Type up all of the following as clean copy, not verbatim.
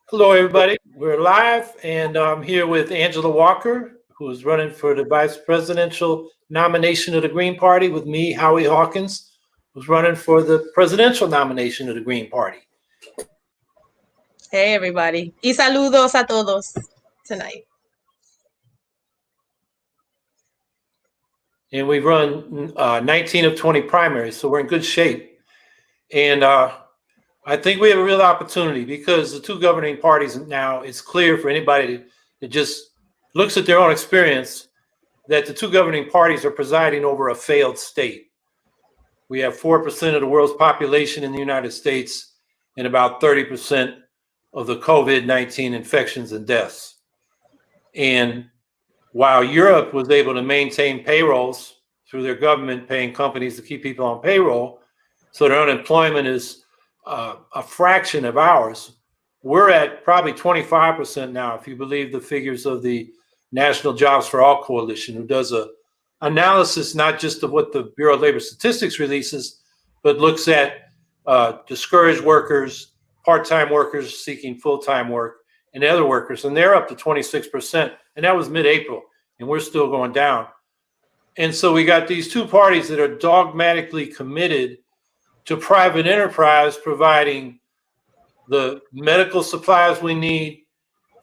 Hello, everybody. We're live, and I'm here with Angela Walker, who is running for the vice presidential nomination of the Green Party, with me, Howie Hawkins, who's running for the presidential nomination of the Green Party. Hey, everybody. Y saludos a todos tonight. And we've run 19 of 20 primaries, so we're in good shape. And I think we have a real opportunity because the two governing parties now, it's clear for anybody that just looks at their own experience that the two governing parties are presiding over a failed state. We have 4% of the world's population in the United States and about 30% of the COVID-19 infections and deaths. And while Europe was able to maintain payrolls through their government paying companies to keep people on payroll, so their unemployment is a fraction of ours, we're at probably 25% now, if you believe the figures of the National Jobs for All Coalition, who does a analysis not just of what the Bureau of Labor Statistics releases, but looks at discouraged workers, part-time workers seeking full-time work, and other workers, and they're up to 26%, and that was mid-April, and we're still going down. And so we got these two parties that are dogmatically committed to private enterprise providing the medical supplies we need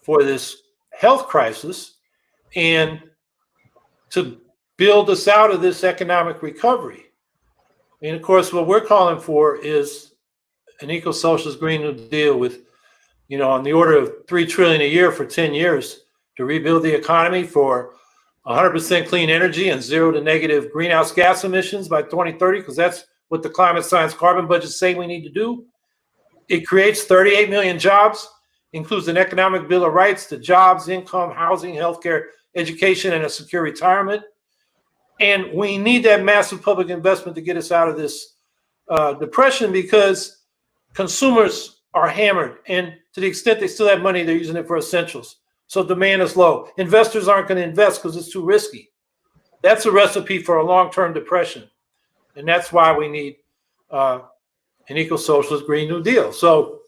for this health crisis and to build us out of this economic recovery. And of course, what we're calling for is an eco-socialist Green New Deal with, on the order of $3 trillion a year for 10 years to rebuild the economy for 100% clean energy and zero to negative greenhouse gas emissions by 2030, because that's what the climate science carbon budgets say we need to do. It creates 38 million jobs, includes an economic bill of rights to jobs, income, housing, healthcare, education, and a secure retirement. And we need that massive public investment to get us out of this depression, because consumers are hammered. And to the extent they still have money, they're using it for essentials. So demand is low. Investors aren't going to invest because it's too risky. That's a recipe for a long-term depression. And that's why we need an eco-socialist Green New Deal. So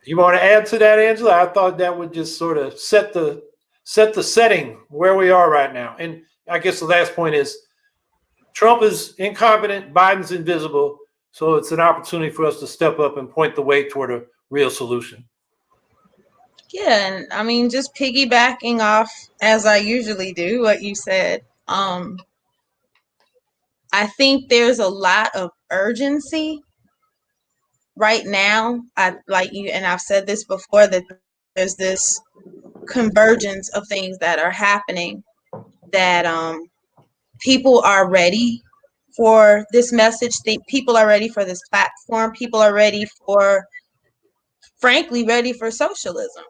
you want to add to that, Angela? I thought that would just sort of set the setting where we are right now. And I guess the last point is Trump is incompetent, Biden's invisible. So it's an opportunity for us to step up and point the way toward a real solution. Yeah, and I mean, just piggybacking off, as I usually do, what you said, I think there's a lot of urgency right now. Like you, and I've said this before, that there's this convergence of things that are happening, that people are ready for this message. People are ready for this platform. People are ready for, frankly, ready for socialism.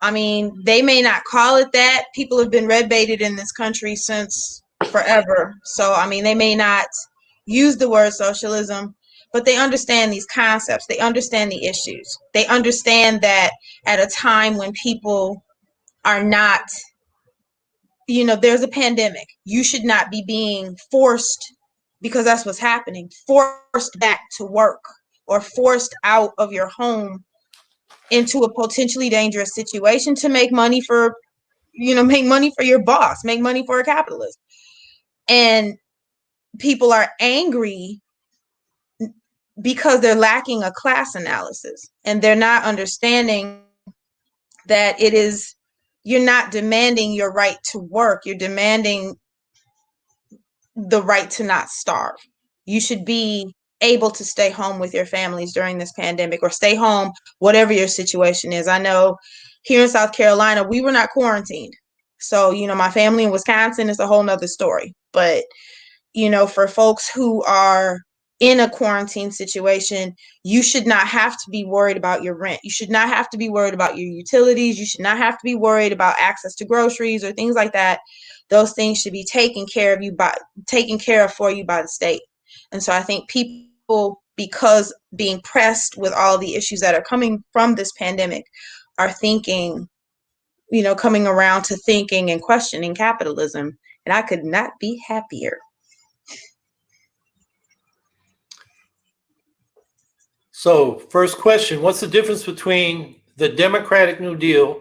I mean, they may not call it that. People have been red baited in this country since forever. So, I mean, they may not use the word socialism, but they understand these concepts. They understand the issues. They understand that at a time when people are not, there's a pandemic. You should not be being forced, because that's what's happening, forced back to work or forced out of your home into a potentially dangerous situation to make money for, make money for your boss, make money for a capitalist. And people are angry because they're lacking a class analysis, and they're not understanding that you're not demanding your right to work. You're demanding the right to not starve. You should be able to stay home with your families during this pandemic, or stay home, whatever your situation is. I know here in South Carolina, we were not quarantined. So, my family in Wisconsin is a whole nother story. But, for folks who are in a quarantine situation, you should not have to be worried about your rent. You should not have to be worried about your utilities. You should not have to be worried about access to groceries or things like that. Those things should be taken care of for you by the state. And so I think people, because being pressed with all the issues that are coming from this pandemic, are thinking, coming around to thinking and questioning capitalism. And I could not be happier. So first question, what's the difference between the Democratic New Deal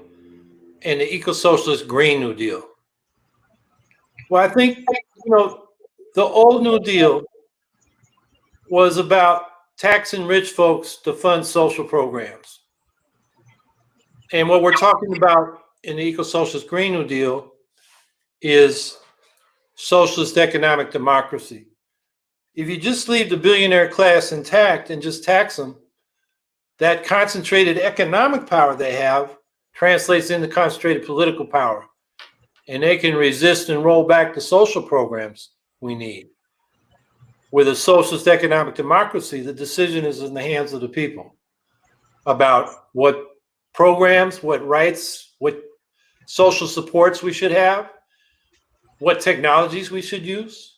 and the eco-socialist Green New Deal? Well, I think, the old New Deal was about taxing rich folks to fund social programs. And what we're talking about in the eco-socialist Green New Deal is socialist economic democracy. If you just leave the billionaire class intact and just tax them, that concentrated economic power they have translates into concentrated political power. And they can resist and roll back the social programs we need. With a socialist economic democracy, the decision is in the hands of the people about what programs, what rights, what social supports we should have, what technologies we should use,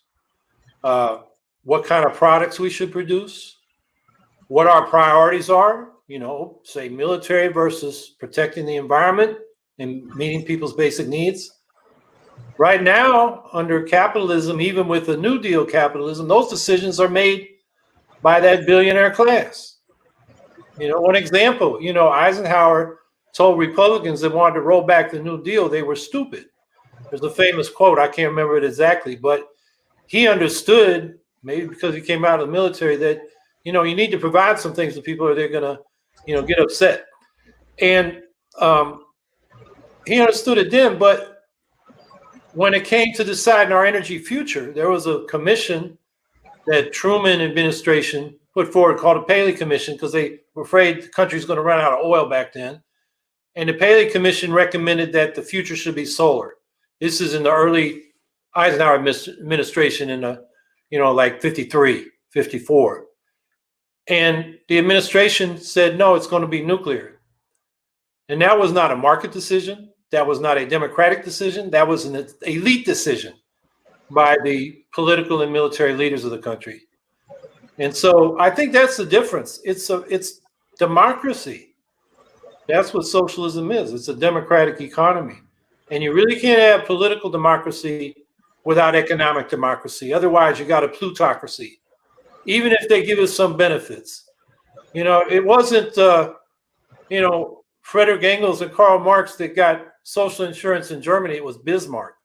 what kind of products we should produce, what our priorities are, say military versus protecting the environment and meeting people's basic needs. Right now, under capitalism, even with the New Deal capitalism, those decisions are made by that billionaire class. One example, Eisenhower told Republicans that wanted to roll back the New Deal, they were stupid. There's a famous quote, I can't remember it exactly, but he understood, maybe because he came out of the military, that, you need to provide some things to people or they're going to, get upset. And he understood it then, but when it came to deciding our energy future, there was a commission that Truman administration put forward called the Paley Commission because they were afraid the country was going to run out of oil back then. And the Paley Commission recommended that the future should be solar. This is in the early Eisenhower administration in the, like 53, 54. And the administration said, no, it's going to be nuclear. And that was not a market decision. That was not a democratic decision. That was an elite decision by the political and military leaders of the country. And so I think that's the difference. It's democracy. That's what socialism is. It's a democratic economy. And you really can't have political democracy without economic democracy. Otherwise, you got a plutocracy, even if they give us some benefits. It wasn't, Frederick Engels and Karl Marx that got social insurance in Germany. It was Bismarck,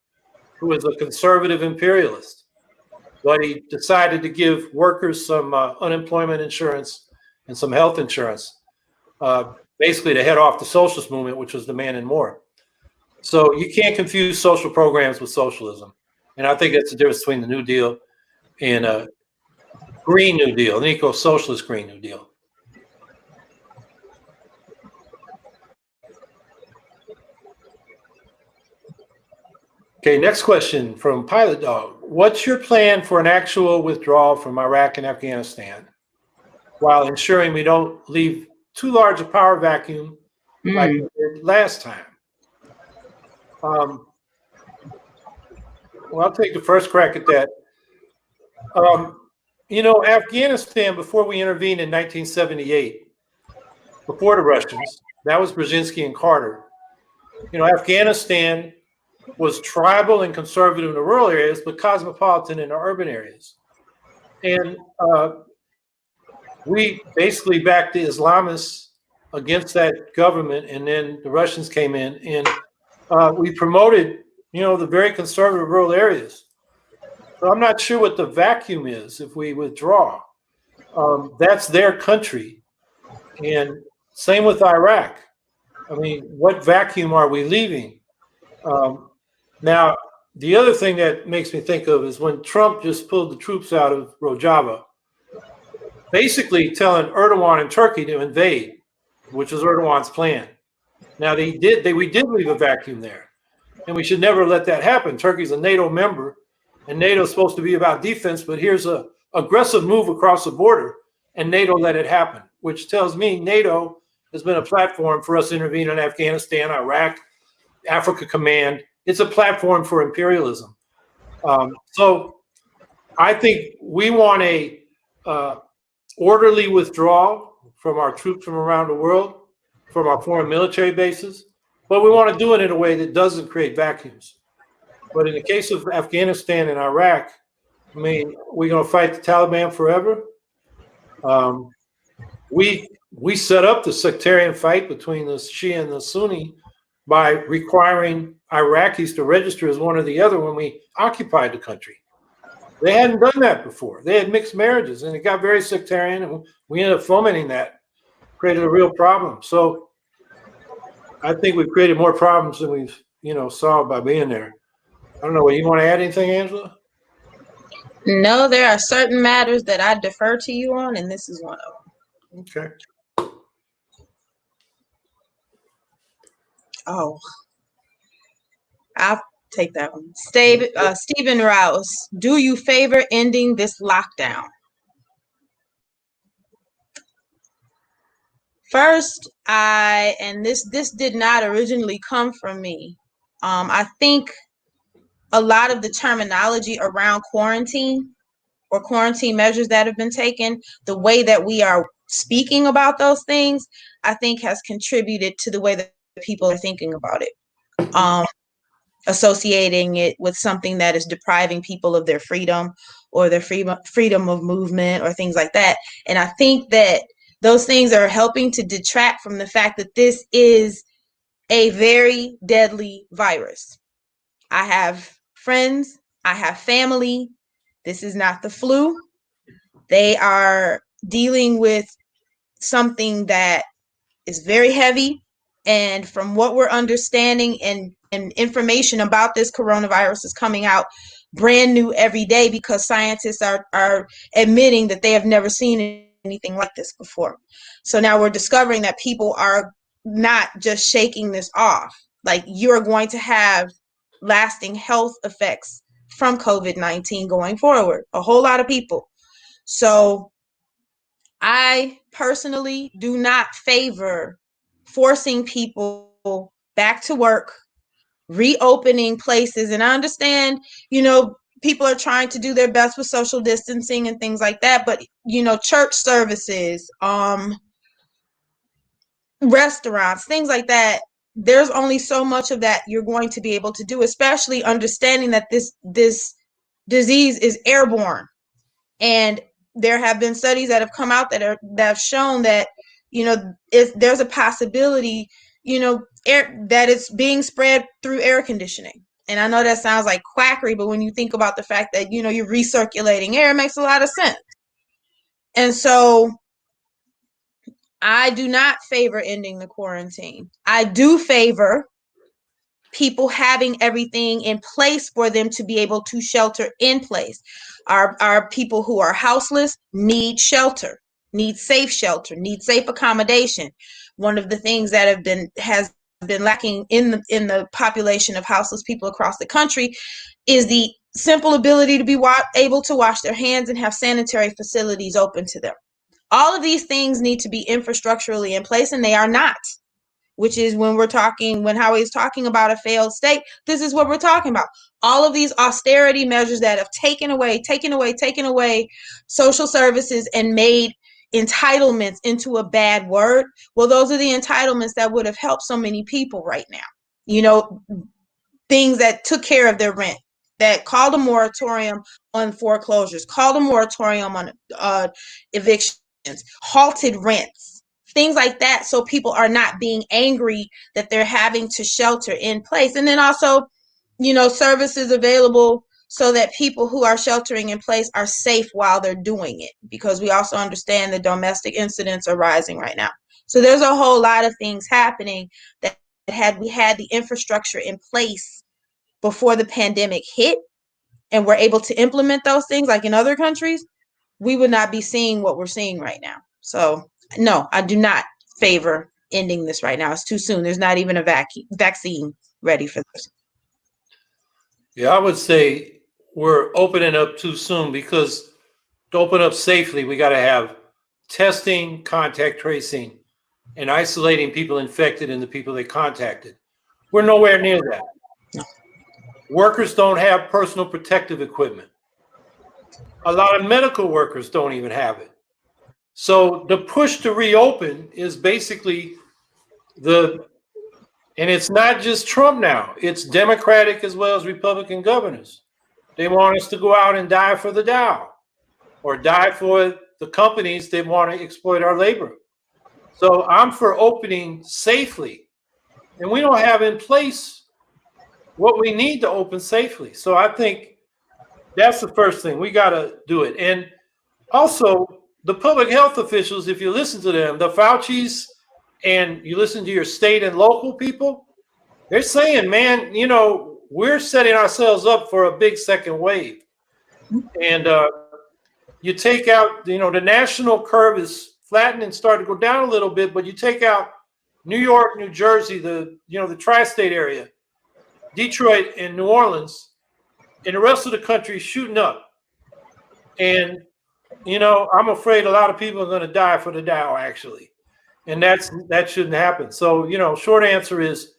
who was a conservative imperialist. But he decided to give workers some unemployment insurance and some health insurance, basically to head off the socialist movement, which was demanding more. So you can't confuse social programs with socialism. And I think that's the difference between the New Deal and a Green New Deal, an eco-socialist Green New Deal. Okay, next question from Pilot Dog. What's your plan for an actual withdrawal from Iraq and Afghanistan while ensuring we don't leave too large a power vacuum like we did last time? Well, I'll take the first crack at that. Afghanistan, before we intervened in 1978, before the Russians, that was Brzezinski and Carter. Afghanistan was tribal and conservative in the rural areas, but cosmopolitan in the urban areas. And we basically backed the Islamists against that government, and then the Russians came in, and we promoted, the very conservative rural areas. So I'm not sure what the vacuum is if we withdraw. That's their country. And same with Iraq. I mean, what vacuum are we leaving? Now, the other thing that makes me think of is when Trump just pulled the troops out of Rojava, basically telling Erdogan and Turkey to invade, which was Erdogan's plan. Now, we did leave a vacuum there, and we should never let that happen. Turkey's a NATO member, and NATO is supposed to be about defense, but here's an aggressive move across the border, and NATO let it happen, which tells me NATO has been a platform for us to intervene in Afghanistan, Iraq, Africa Command. It's a platform for imperialism. So I think we want a orderly withdrawal from our troops from around the world, from our foreign military bases, but we want to do it in a way that doesn't create vacuums. But in the case of Afghanistan and Iraq, I mean, we're going to fight the Taliban forever. we set up the sectarian fight between the Shia and the Sunni by requiring Iraqis to register as one or the other when we occupied the country. They hadn't done that before. They had mixed marriages, and it got very sectarian, and we ended up fomenting that, created a real problem. So I think we've created more problems than we've, solved by being there. I don't know. You want to add anything, Angela? No, there are certain matters that I defer to you on, and this is one of them. Okay. Oh, I'll take that one. Stephen Rouse, do you favor ending this lockdown? First, this did not originally come from me. I think a lot of the terminology around quarantine or quarantine measures that have been taken, the way that we are speaking about those things, I think has contributed to the way that people are thinking about it. Associating it with something that is depriving people of their freedom or their freedom of movement or things like that. And I think that those things are helping to detract from the fact that this is a very deadly virus. I have friends, I have family. This is not the flu. They are dealing with something that is very heavy. And from what we're understanding and information about this coronavirus is coming out brand new every day, because scientists are admitting that they have never seen anything like this before. So now we're discovering that people are not just shaking this off. Like, you're going to have lasting health effects from COVID-19 going forward, a whole lot of people. So I personally do not favor forcing people back to work, reopening places. And I understand, people are trying to do their best with social distancing and things like that. But, church services, restaurants, things like that, there's only so much of that you're going to be able to do, especially understanding that this disease is airborne. And there have been studies that have come out that have shown that, if there's a possibility, that it's being spread through air conditioning. And I know that sounds like quackery, but when you think about the fact that, you're recirculating air, it makes a lot of sense. And so I do not favor ending the quarantine. I do favor people having everything in place for them to be able to shelter in place. Our people who are houseless need shelter, need safe shelter, need safe accommodation. One of the things that has been lacking in the population of houseless people across the country is the simple ability to be able to wash their hands and have sanitary facilities open to them. All of these things need to be infrastructurally in place, and they are not. Which is when Howie is talking about a failed state, this is what we're talking about. All of these austerity measures that have taken away social services and made entitlements into a bad word. Well, those are the entitlements that would have helped so many people right now. Things that took care of their rent, that called a moratorium on foreclosures, called a moratorium on evictions, halted rents, things like that, so people are not being angry that they're having to shelter in place. And then also, services available so that people who are sheltering in place are safe while they're doing it, because we also understand the domestic incidents are rising right now. So there's a whole lot of things happening that had we had the infrastructure in place before the pandemic hit and we're able to implement those things like in other countries, we would not be seeing what we're seeing right now. So no, I do not favor ending this right now. It's too soon. There's not even a vaccine ready for this. Yeah, I would say we're opening up too soon, because to open up safely, we got to have testing, contact tracing, and isolating people infected and the people they contacted. We're nowhere near that. No. Workers don't have personal protective equipment. A lot of medical workers don't even have it. So the push to reopen is basically and it's not just Trump now, it's Democratic as well as Republican governors. They want us to go out and die for the Dow or die for the companies that want to exploit our labor. So I'm for opening safely, and we don't have in place what we need to open safely. So I think that's the first thing. We got to do it. And also, the public health officials, if you listen to them, the Faucis, and you listen to your state and local people, they're saying, man, we're setting ourselves up for a big second wave. And you take out, the national curve is flattened and starting to go down a little bit, but you take out New York, New Jersey, the tri-state area, Detroit and New Orleans, and the rest of the country is shooting up. And, I'm afraid a lot of people are going to die for the Dow, actually. And that shouldn't happen. So, short answer is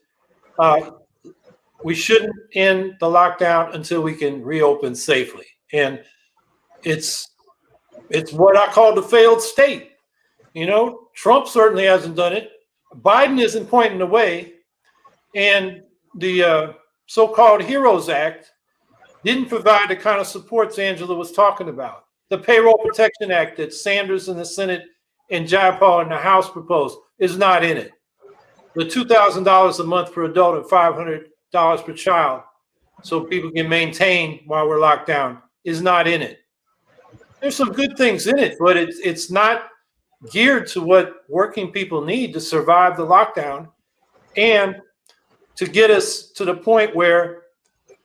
we shouldn't end the lockdown until we can reopen safely. And it's what I call the failed state. Trump certainly hasn't done it. Biden isn't pointing the way. And the so-called HEROES Act didn't provide the kind of supports Angela was talking about. The Payroll Protection Act that Sanders in the Senate and Jayapal in the House proposed is not in it. The $2,000 a month per adult and $500 per child so people can maintain while we're locked down is not in it. There's some good things in it, but it's not geared to what working people need to survive the lockdown and to get us to the point where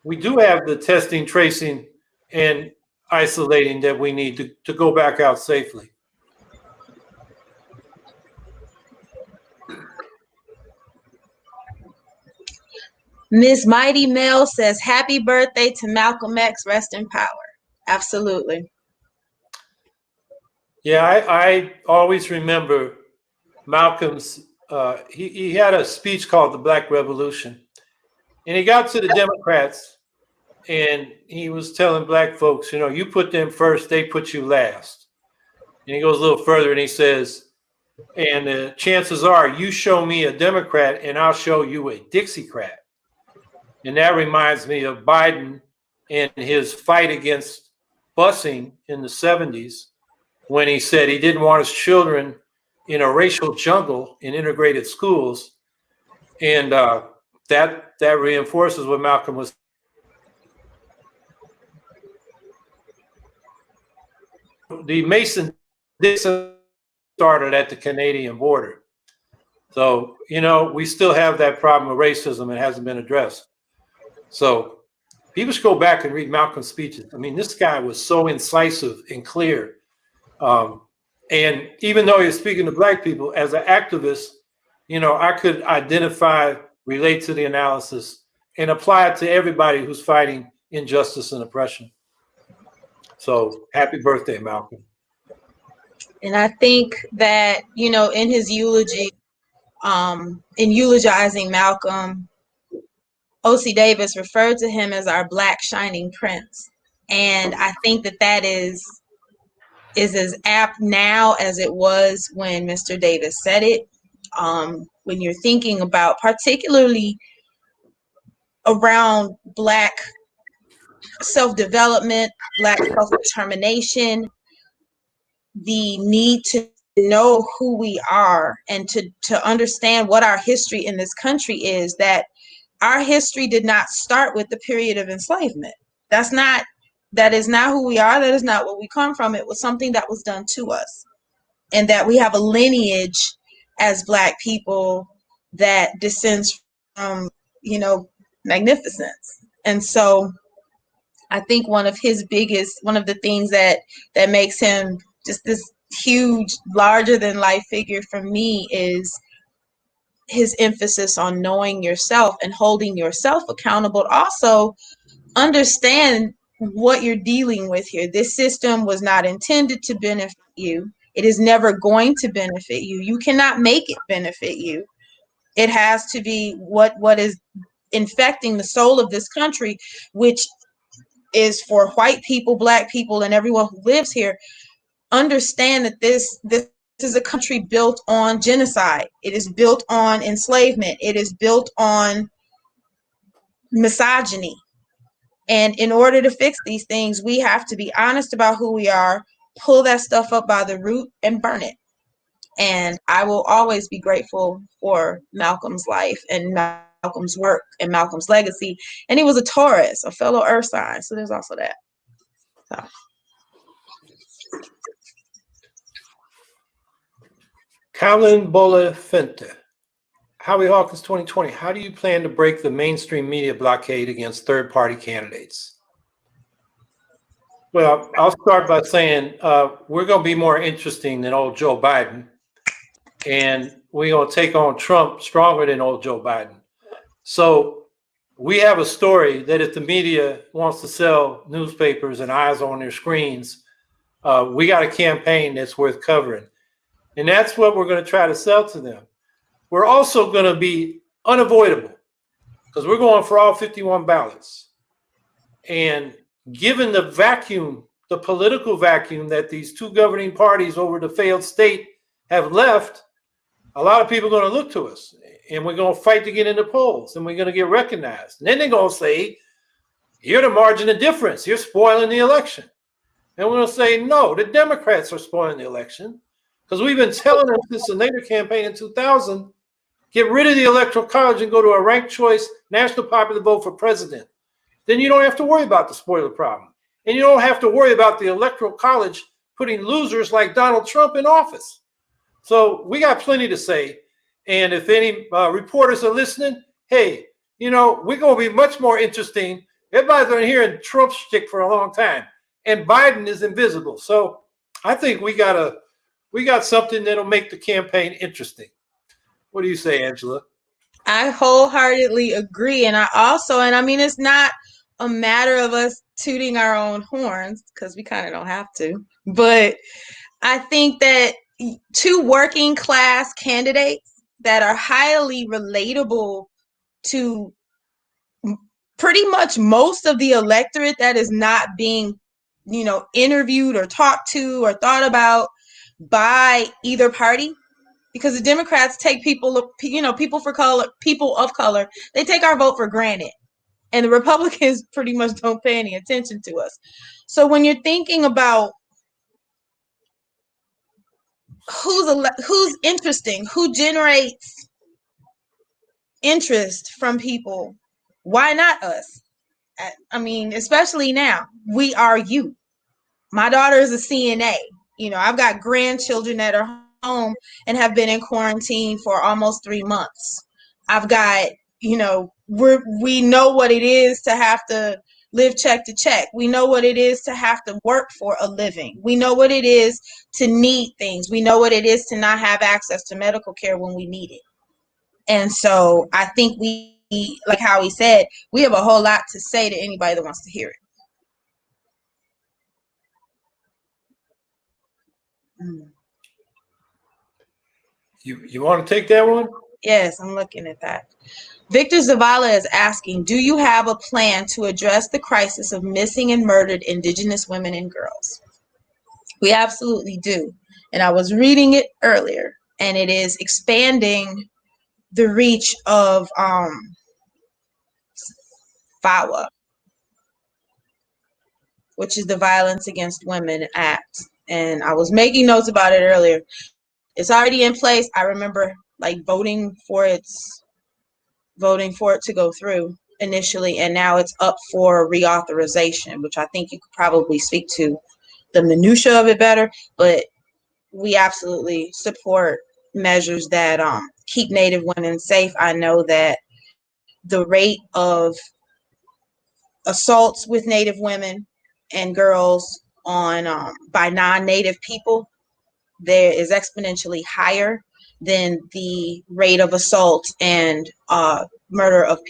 we do have the testing, tracing, and isolating that we need to go back out safely. Miss Mighty Mel says, happy birthday to Malcolm X, rest in power. Absolutely. Yeah, I always remember Malcolm's, he had a speech called the Black Revolution. And he got to the Democrats and he was telling black folks, you put them first, they put you last. And he goes a little further and he says, and chances are you show me a Democrat and I'll show you a Dixiecrat. And that reminds me of Biden and his fight against busing in the 70s when he said he didn't want his children in a racial jungle in integrated schools. And that reinforces what Malcolm was. The Mason-Dixon started at the Canadian border. So, we still have that problem of racism. It hasn't been addressed. So people should go back and read Malcolm's speeches. I mean, this guy was so incisive and clear. And even though he was speaking to black people, as an activist, I could identify, relate to the analysis, and apply it to everybody who's fighting injustice and oppression. So happy birthday, Malcolm. And I think that, in his eulogy, in eulogizing Malcolm, O.C. Davis referred to him as our Black shining prince. And I think that is as apt now as it was when Mr. Davis said it. When you're thinking about particularly around Black self-development, Black self-determination, the need to know who we are and to understand what our history in this country is, that our history did not start with the period of enslavement. That is not who we are. That is not what we come from. It was something that was done to us. And that we have a lineage as Black people that descends from, magnificence. And so I think one of the things that makes him just this huge, larger than life figure for me is his emphasis on knowing yourself and holding yourself accountable. Also, understand what you're dealing with here. This system was not intended to benefit you. It is never going to benefit you. You cannot make it benefit you. It has to be what is infecting the soul of this country, which is for white people, Black people, and everyone who lives here. Understand that this is a country built on genocide. It is built on enslavement. It is built on misogyny. And in order to fix these things, we have to be honest about who we are, pull that stuff up by the root and burn it. And I will always be grateful for Malcolm's life and Malcolm's work and Malcolm's legacy. And he was a Taurus, a fellow earth sign. So there's also that. So. Colin Bolafente. Howie Hawkins 2020. How do you plan to break the mainstream media blockade against third-party candidates? Well, I'll start by saying we're going to be more interesting than old Joe Biden. And we're going to take on Trump stronger than old Joe Biden. So we have a story that if the media wants to sell newspapers and eyes on their screens, we got a campaign that's worth covering. And that's what we're going to try to sell to them. We're also going to be unavoidable because we're going for all 51 ballots. And given the vacuum, the political vacuum that these two governing parties over the failed state have left, a lot of people are going to look to us, and we're going to fight to get in the polls, and we're going to get recognized. And then they're going to say, you're the margin of difference. You're spoiling the election. And we're going to say, no, the Democrats are spoiling the election because we've been telling them since the later campaign in 2000, get rid of the Electoral College and go to a ranked choice national popular vote for president. Then you don't have to worry about the spoiler problem. And you don't have to worry about the Electoral College putting losers like Donald Trump in office. So we got plenty to say. And if any reporters are listening, hey, we're going to be much more interesting. Everybody's been hearing Trump's shtick for a long time, and Biden is invisible. So I think we got something that'll make the campaign interesting. What do you say, Angela? I wholeheartedly agree. And I mean, it's not a matter of us tooting our own horns because we kind of don't have to. But I think that two working class candidates that are highly relatable to pretty much most of the electorate that is not being, interviewed or talked to or thought about by either party. Because the Democrats take people of color, they take our vote for granted. And the Republicans pretty much don't pay any attention to us. So when you're thinking about who's interesting, who generates interest from people, why not us? I mean, especially now, we are you. My daughter is a CNA. I've got grandchildren that are home and have been in quarantine for almost 3 months. I've got, we know what it is to have to live check to check. We know what it is to have to work for a living. We know what it is to need things. We know what it is to not have access to medical care when we need it. And so I think we, like Howie said, we have a whole lot to say to anybody that wants to hear it. You want to take that one? Yes, I'm looking at that. Victor Zavala is asking, do you have a plan to address the crisis of missing and murdered Indigenous women and girls? We absolutely do. And I was reading it earlier, and it is expanding the reach of FAWA, which is the Violence Against Women Act. And I was making notes about it earlier. It's already in place. I remember voting for it to go through initially, and now it's up for reauthorization, which I think you could probably speak to the minutia of it better. But we absolutely support measures that keep Native women safe. I know that the rate of assaults with Native women and girls on by non-Native people there is exponentially higher than the rate of assault and murder of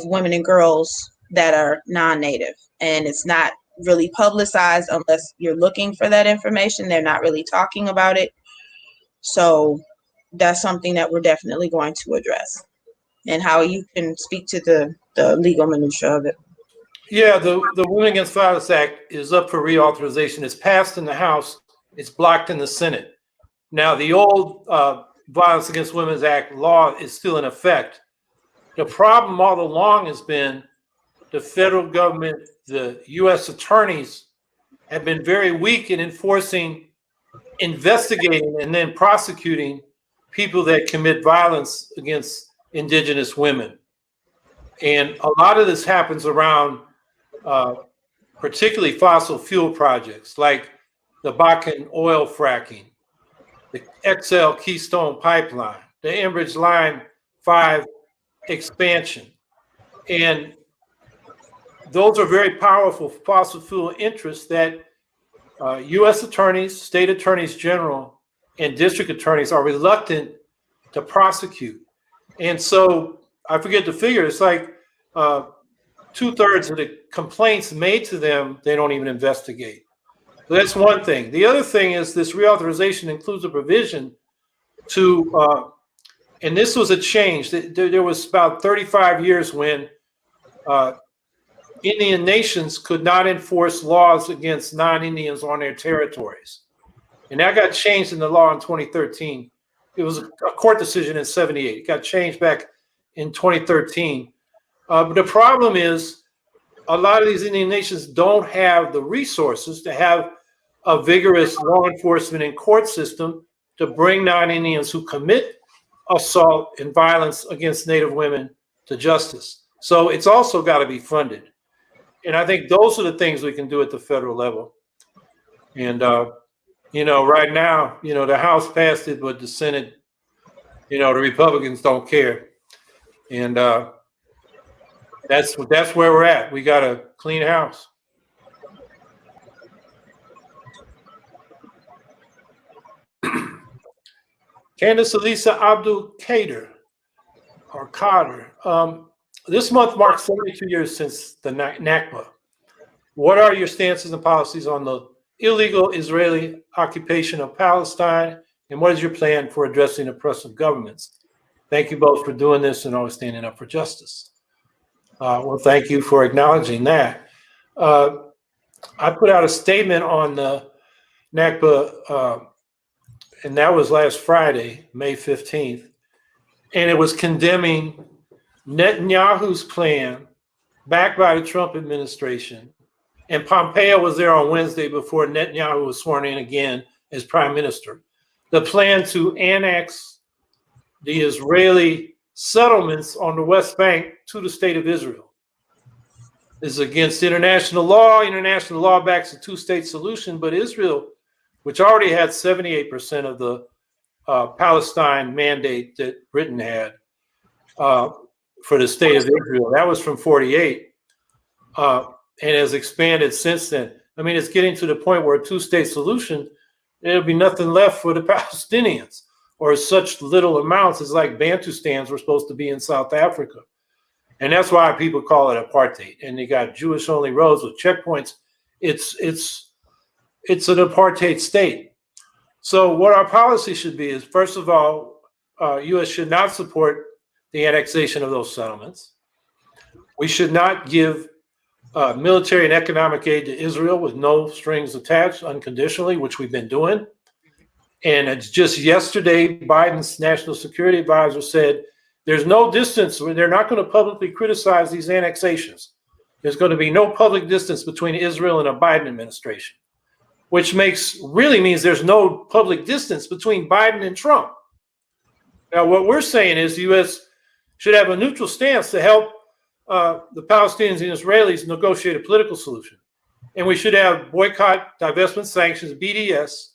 women and girls that are non-Native. And it's not really publicized unless you're looking for that information. They're not really talking about it. So that's something that we're definitely going to address. And how you can speak to the legal minutia of it. Yeah, the Women Against Violence Act is up for reauthorization. It's passed in the House. It's blocked in the Senate. Now, the old Violence Against Women's Act law is still in effect. The problem all along has been the federal government, the U.S. attorneys have been very weak in enforcing investigating and then prosecuting people that commit violence against Indigenous women. And a lot of this happens around particularly fossil fuel projects like the Bakken oil fracking, the XL Keystone Pipeline, the Enbridge Line 5 expansion. And those are very powerful fossil fuel interests that U.S. attorneys, state attorneys general, and district attorneys are reluctant to prosecute. And so I forget the figure, it's like 2/3 of the complaints made to them, they don't even investigate. So that's one thing. The other thing is this reauthorization includes a provision to, and this was a change. There was about 35 years when Indian nations could not enforce laws against non-Indians on their territories. And that got changed in the law in 2013. It was a court decision in 78. It got changed back in 2013. But the problem is a lot of these Indian nations don't have the resources to have a vigorous law enforcement and court system to bring non-Indians who commit assault and violence against Native women to justice. So it's also got to be funded. And I think those are the things we can do at the federal level. And, right now, the House passed it, but the Senate, the Republicans don't care. And that's where we're at. We got a clean house. Candace Elisa Abdul Kader, or Carter. This month marks 72 years since the Nakba. What are your stances and policies on the illegal Israeli occupation of Palestine, and what is your plan for addressing oppressive governments? Thank you both for doing this and always standing up for justice. Well, thank you for acknowledging that. I put out a statement on the Nakba, and that was last Friday, May 15th, and it was condemning Netanyahu's plan, backed by the Trump administration, and Pompeo was there on Wednesday before Netanyahu was sworn in again as prime minister. The plan to annex the Israeli settlements on the West Bank to the state of Israel is against international law. International law backs a two-state solution, but Israel, which already had 78% of the Palestine mandate that Britain had, for the state of Israel. That was from 48 and has expanded since then. I mean, it's getting to the point where a two-state solution, there'll be nothing left for the Palestinians, or such little amounts as like Bantustans were supposed to be in South Africa. And that's why people call it apartheid. And you got Jewish-only roads with checkpoints. It's an apartheid state. So what our policy should be is, first of all, U.S. should not support the annexation of those settlements. We should not give military and economic aid to Israel with no strings attached, unconditionally, which we've been doing. And it's just yesterday, Biden's national security advisor said there's no distance. They're not going to publicly criticize these annexations. There's going to be no public distance between Israel and a Biden administration, which really means there's no public distance between Biden and Trump. Now, what we're saying is the U.S. should have a neutral stance to help the Palestinians and Israelis negotiate a political solution. And we should have boycott, divestment sanctions, BDS,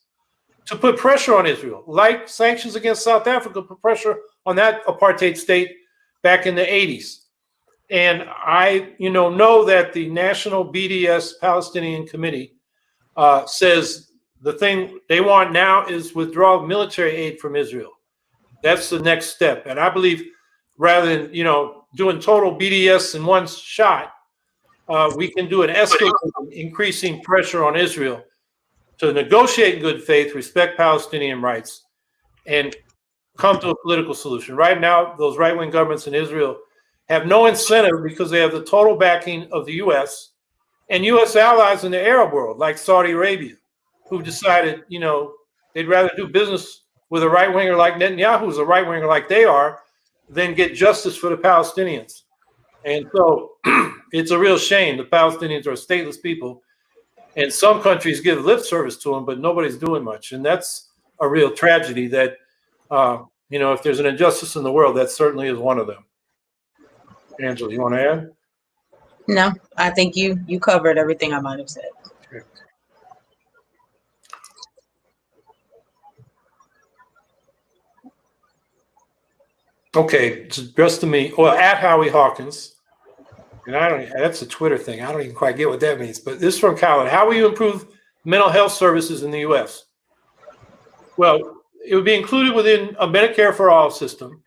to put pressure on Israel, like sanctions against South Africa, put pressure on that apartheid state back in the 80s. And I know that the National BDS Palestinian Committee says the thing they want now is withdrawal of military aid from Israel. That's the next step. And I believe rather than, doing total BDS in one shot, we can do an escalating, increasing pressure on Israel to negotiate in good faith, respect Palestinian rights, and come to a political solution. Right now, those right-wing governments in Israel have no incentive because they have the total backing of the U.S. and U.S. allies in the Arab world, like Saudi Arabia, who decided, they'd rather do business with a right-winger like Netanyahu, who's a right-winger like they are, than get justice for the Palestinians. And so it's a real shame. The Palestinians are a stateless people, And some countries give lip service to them, but nobody's doing much. And that's a real tragedy that, if there's an injustice in the world, that certainly is one of them. Angela, you want to add? No, I think you covered everything I might have said. Okay. Okay, it's addressed to me. Well, at Howie Hawkins. And that's a Twitter thing. I don't even quite get what that means. But this is from Colin. How will you improve mental health services in the U.S.? Well, it would be included within a Medicare for All system,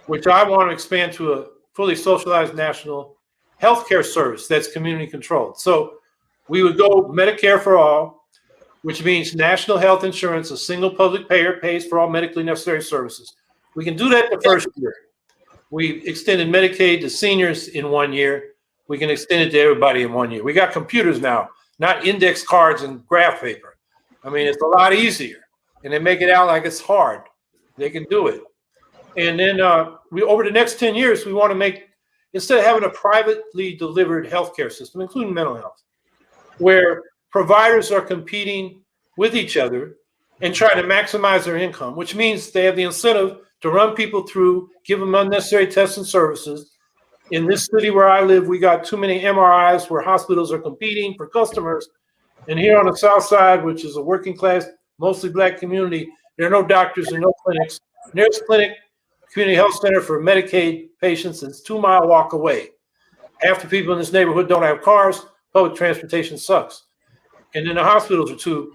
which I want to expand to a fully socialized national healthcare service that's community controlled. So we would go Medicare for All, which means national health insurance, a single public payer pays for all medically necessary services. We can do that the first year. We extended Medicaid to seniors in 1 year. We can extend it to everybody in 1 year. We got computers now, not index cards and graph paper. I mean, it's a lot easier. And they make it out like it's hard. They can do it. And then over the next 10 years, we want to make, instead of having a privately delivered healthcare system, including mental health, where providers are competing with each other and trying to maximize their income, which means they have the incentive to run people through, give them unnecessary tests and services. In this city where I live, we got too many MRIs where hospitals are competing for customers. And here on the South Side, which is a working class, mostly Black community, there are no doctors and no clinics. Nearest clinic, community health center for Medicaid patients, is 2 mile walk away. Half the people in this neighborhood don't have cars. Public transportation sucks. And then the hospitals are 2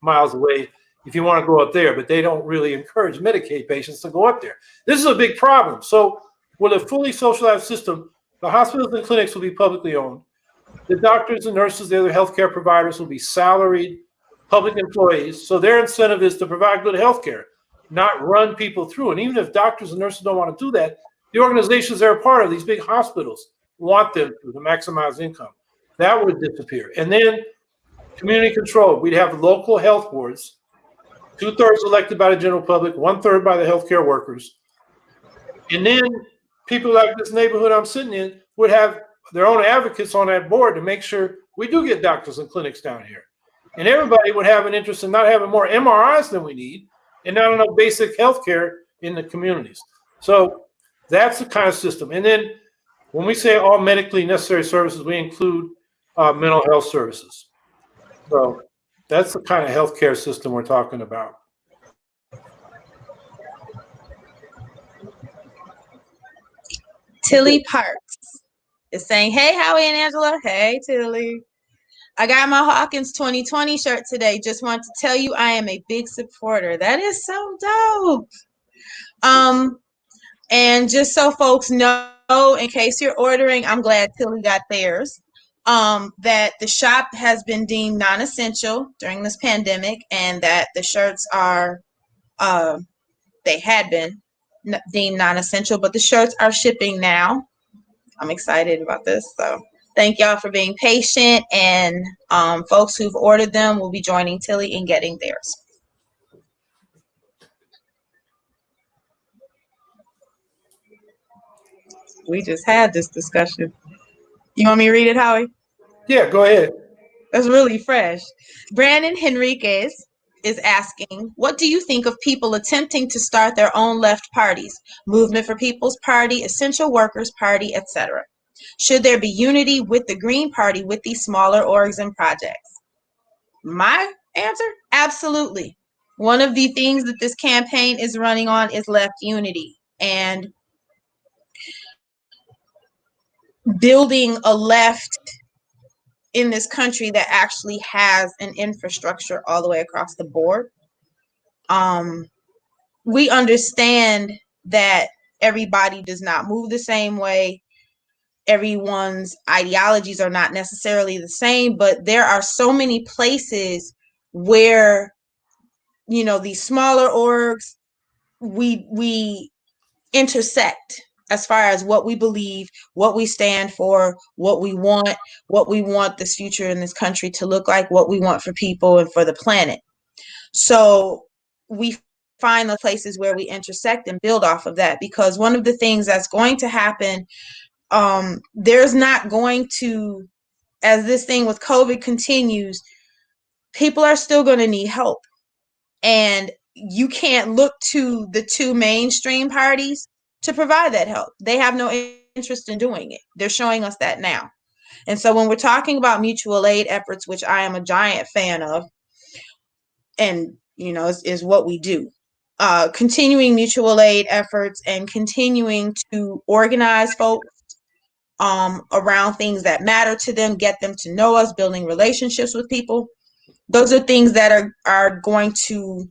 miles away if you want to go up there, but they don't really encourage Medicaid patients to go up there. This is a big problem. So with a fully socialized system, the hospitals and clinics will be publicly owned. The doctors and nurses, the other healthcare providers will be salaried public employees. So their incentive is to provide good healthcare, not run people through. And even if doctors and nurses don't want to do that, the organizations that are part of these big hospitals want them to maximize income. That would disappear. And then community control. We'd have local health boards, 2/3 elected by the general public, 1/3 by the healthcare workers. And then people like this neighborhood I'm sitting in would have their own advocates on that board to make sure we do get doctors and clinics down here. And everybody would have an interest in not having more MRIs than we need and not enough basic healthcare in the communities. So that's the kind of system. And then when we say all medically necessary services, we include mental health services. So that's the kind of healthcare system we're talking about. Tilly Parks is saying, hey, Howie and Angela. Hey, Tilly. I got my Hawkins 2020 shirt today. Just want to tell you I am a big supporter. That is so dope. And just so folks know, in case you're ordering, I'm glad Tilly got theirs, that the shop has been deemed non-essential during this pandemic, and that the shirts are, they had been deemed non-essential, but the shirts are shipping now. I'm excited about this. So thank y'all for being patient, and folks who've ordered them will be joining Tilly in getting theirs. We just had this discussion. You want me to read it, Howie? Yeah, go ahead. That's really fresh. Brandon Henriquez is asking, what do you think of people attempting to start their own left parties? Movement for People's Party, Essential Workers Party, etc. Should there be unity with the Green Party with these smaller orgs and projects? My answer, absolutely. One of the things that this campaign is running on is left unity, and building a left in this country that actually has an infrastructure all the way across the board. We understand that everybody does not move the same way. Everyone's ideologies are not necessarily the same, but there are so many places where, you know, these smaller orgs, we intersect as far as what we believe, what we stand for, what we want this future in this country to look like, what we want for people and for the planet. So we find the places where we intersect and build off of that, because one of the things that's going to happen, there's not going to, as this thing with COVID continues, people are still going to need help. And you can't look to the two mainstream parties to provide that help. They have no interest in doing it. They're showing us that now. And so when we're talking about mutual aid efforts, which I am a giant fan of, and is what we do, continuing mutual aid efforts and continuing to organize folks around things that matter to them, get them to know us, building relationships with people. Those are things that are going to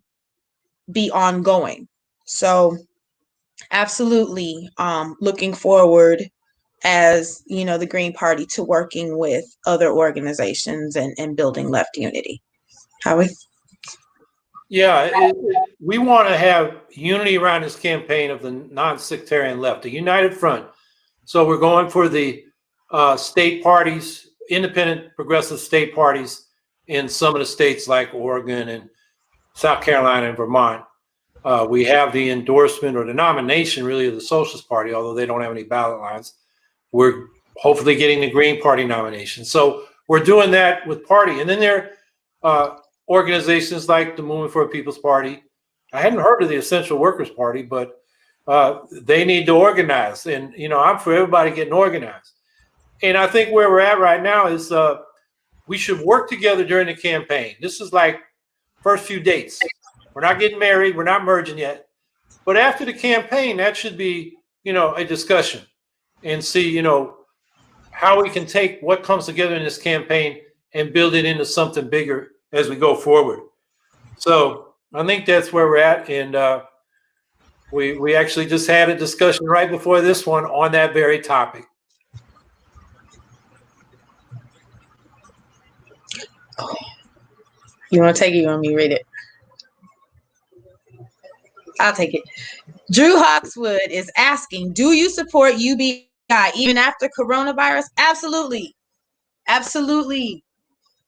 be ongoing. So absolutely looking forward as the Green Party to working with other organizations and building left unity. Howie? Yeah, we want to have unity around this campaign of the non-sectarian left, a united front. So we're going for the state parties, independent progressive state parties in some of the states like Oregon and South Carolina and Vermont. We have the endorsement or the nomination really of the Socialist Party, although they don't have any ballot lines. We're hopefully getting the Green Party nomination. So we're doing that with party. And then there are organizations like the Movement for a People's Party. I hadn't heard of the Essential Workers Party, but they need to organize. And, I'm for everybody getting organized. And I think where we're at right now is we should work together during the campaign. This is like first few dates. We're not getting married. We're not merging yet. But after the campaign, that should be, a discussion and see, how we can take what comes together in this campaign and build it into something bigger as we go forward. So I think that's where we're at. And we actually just had a discussion right before this one on that very topic. You want to take it? You want me to read it? I'll take it. Drew Hawkswood is asking, do you support UBI even after coronavirus? Absolutely. Absolutely.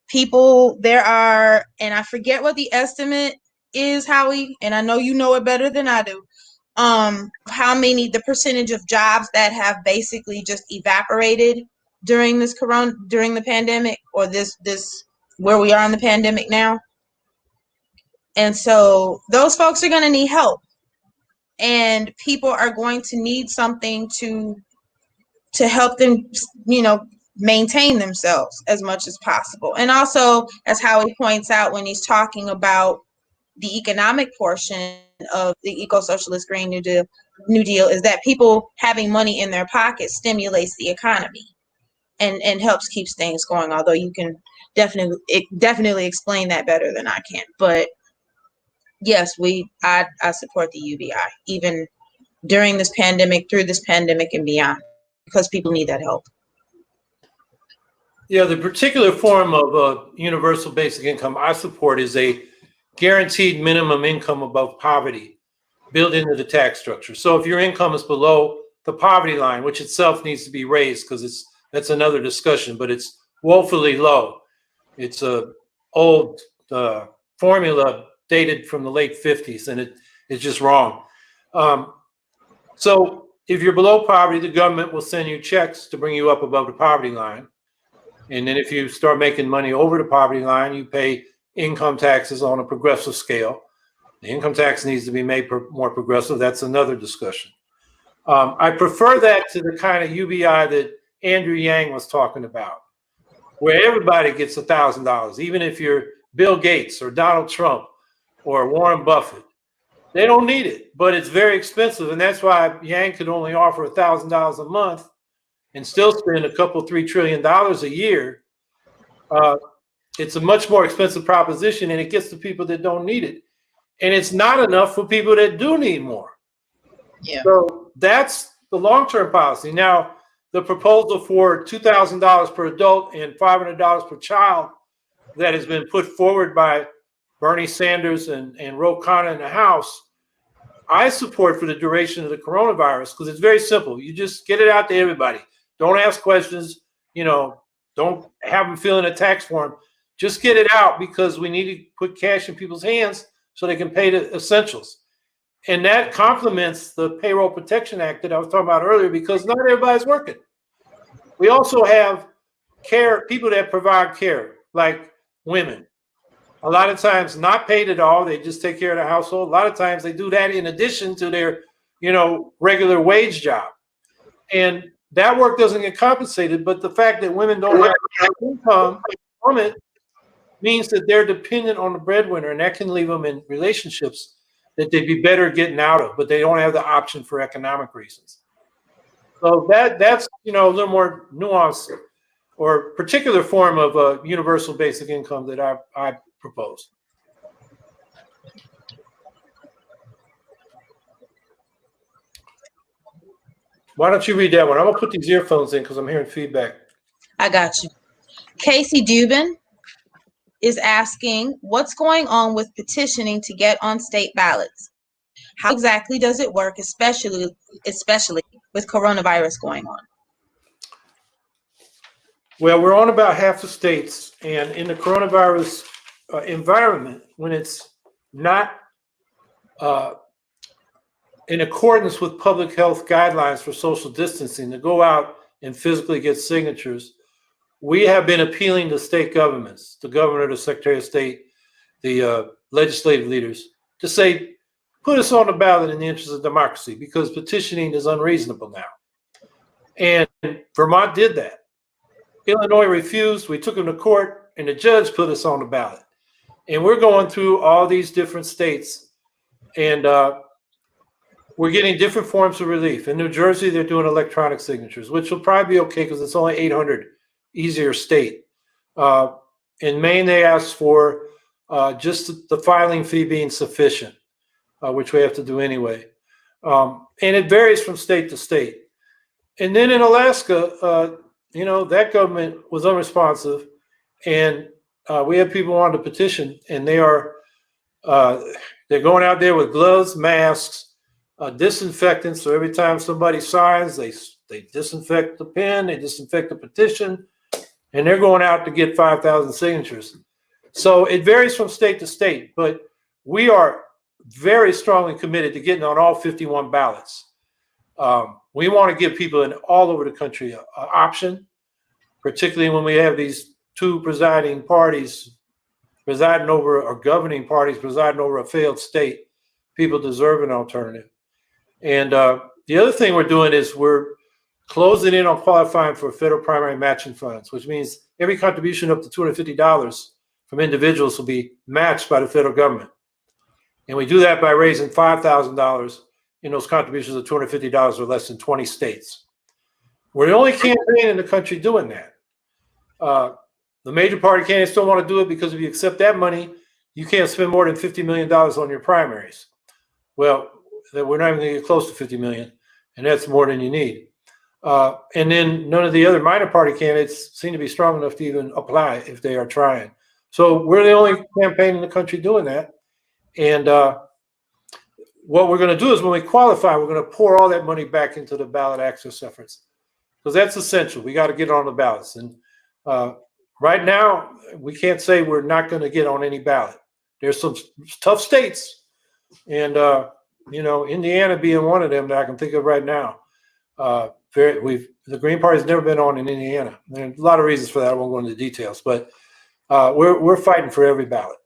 People, there are, and I forget what the estimate is, Howie, and I know you know it better than I do, the percentage of jobs that have basically just evaporated during the pandemic, or this where we are in the pandemic now. And so those folks are going to need help, and people are going to need something to help them, maintain themselves as much as possible. And also, as Howie points out when he's talking about the economic portion of the eco-socialist Green New Deal, is that people having money in their pocket stimulates the economy and helps keeps things going. Although you can definitely explain that better than I can. But yes, I support the UBI even during this pandemic, through this pandemic, and beyond, because people need that help. Yeah, the particular form of universal basic income I support is a guaranteed minimum income above poverty built into the tax structure. So if your income is below the poverty line, which itself needs to be raised because that's another discussion, but it's woefully low. It's a old formula dated from the late 50s, and it's just wrong. So if you're below poverty, the government will send you checks to bring you up above the poverty line. And then if you start making money over the poverty line, you pay income taxes on a progressive scale. The income tax needs to be made more progressive. That's another discussion. I prefer that to the kind of UBI that Andrew Yang was talking about, where everybody gets $1,000, even if you're Bill Gates or Donald Trump or Warren Buffett. They don't need it, but it's very expensive. And that's why Yang could only offer $1,000 a month and still spend $2-3 trillion a year. It's a much more expensive proposition, and it gets to people that don't need it. And it's not enough for people that do need more. Yeah. So that's the long-term policy. Now, the proposal for $2,000 per adult and $500 per child that has been put forward by Bernie Sanders and Ro Khanna in the House, I support for the duration of the coronavirus, because it's very simple. You just get it out to everybody. Don't ask questions. Don't have them fill in a tax form. Just get it out, because we need to put cash in people's hands so they can pay the essentials. And that complements the Payroll Protection Act that I was talking about earlier, because not everybody's working. We also have people that provide care, like women. A lot of times not paid at all. They just take care of the household. A lot of times they do that in addition to their, regular wage job. And that work doesn't get compensated. But the fact that women don't have income from it means that they're dependent on the breadwinner, and that can leave them in relationships that they'd be better getting out of, but they don't have the option for economic reasons. So that's a little more nuanced or particular form of a universal basic income that I propose. Why don't you read that one? I'm gonna put these earphones in because I'm hearing feedback. I got you. Casey Dubin is asking, what's going on with petitioning to get on state ballots? How exactly does it work, especially with coronavirus going on? Well, we're on about half the states, and in the coronavirus environment, when it's not in accordance with public health guidelines for social distancing to go out and physically get signatures, we have been appealing to state governments, the governor, the secretary of state, the legislative leaders, to say, put us on the ballot in the interest of democracy, because petitioning is unreasonable now. And Vermont did that. Illinois refused. We took them to court, and the judge put us on the ballot. And we're going through all these different states, and we're getting different forms of relief. In New Jersey, they're doing electronic signatures, which will probably be okay because it's only 800, easier state. In Maine, they asked for just the filing fee being sufficient, which we have to do anyway. And it varies from state to state. And then in Alaska, that government was unresponsive, and we have people on the petition, and they're going out there with gloves, masks, disinfectant. So every time somebody signs, they disinfect the pen, they disinfect the petition, and they're going out to get 5,000 signatures. So it varies from state to state, but we are very strongly committed to getting on all 51 ballots. We want to give people all over the country an option, particularly when we have these two presiding parties presiding over, or governing parties presiding over a failed state. People deserve an alternative. And the other thing we're doing is we're closing in on qualifying for federal primary matching funds, which means every contribution up to $250 from individuals will be matched by the federal government. And we do that by raising $5,000 in those contributions of $250 or less in 20 states. We're the only campaign in the country doing that. The major party candidates don't want to do it because if you accept that money, you can't spend more than $50 million on your primaries. Well, we're not even going to get close to 50 million, and that's more than you need. And then none of the other minor party candidates seem to be strong enough to even apply if they are trying. So we're the only campaign in the country doing that. And what we're going to do is when we qualify, we're going to pour all that money back into the ballot access efforts, because that's essential. We got to get on the ballots. And right now, we can't say we're not going to get on any ballot. There's some tough states, and Indiana being one of them that I can think of right now. The Green Party's never been on in Indiana. There's a lot of reasons for that. I won't go into the details, but we're fighting for every ballot.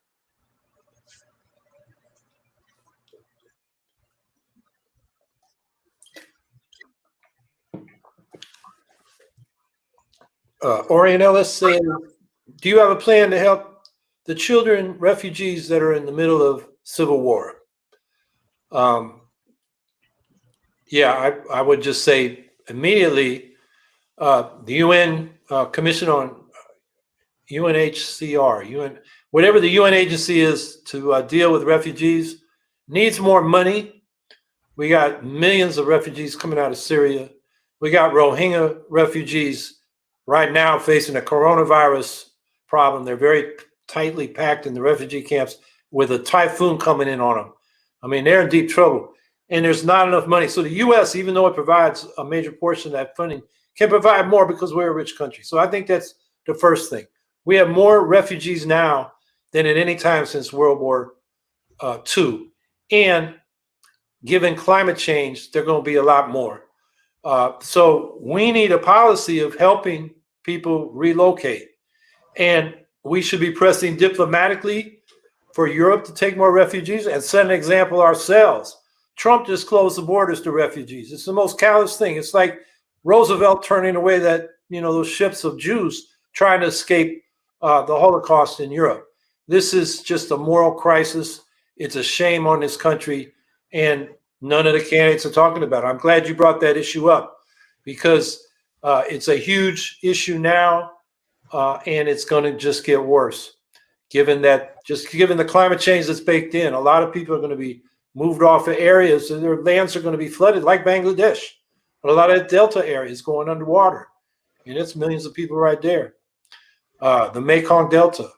Orion Ellis said, do you have a plan to help the children, refugees that are in the middle of civil war? Yeah, I would just say immediately, the UN Commission on UNHCR, whatever the UN agency is to deal with refugees, needs more money. We got millions of refugees coming out of Syria. We got Rohingya refugees right now facing a coronavirus problem. They're very tightly packed in the refugee camps with a typhoon coming in on them. I mean, they're in deep trouble, and there's not enough money. So the U.S., even though it provides a major portion of that funding, can provide more because we're a rich country. So I think that's the first thing. We have more refugees now than at any time since World War II. And given climate change, they're going to be a lot more. So we need a policy of helping people relocate. And we should be pressing diplomatically for Europe to take more refugees and set an example ourselves. Trump just closed the borders to refugees. It's the most callous thing. It's like Roosevelt turning away those ships of Jews trying to escape the Holocaust in Europe. This is just a moral crisis. It's a shame on this country, and none of the candidates are talking about it. I'm glad you brought that issue up because it's a huge issue now, and it's going to just get worse. Given the climate change that's baked in, a lot of people are going to be moved off of areas, and their lands are going to be flooded, like Bangladesh. But a lot of delta areas going underwater, and it's millions of people right there. The Mekong Delta,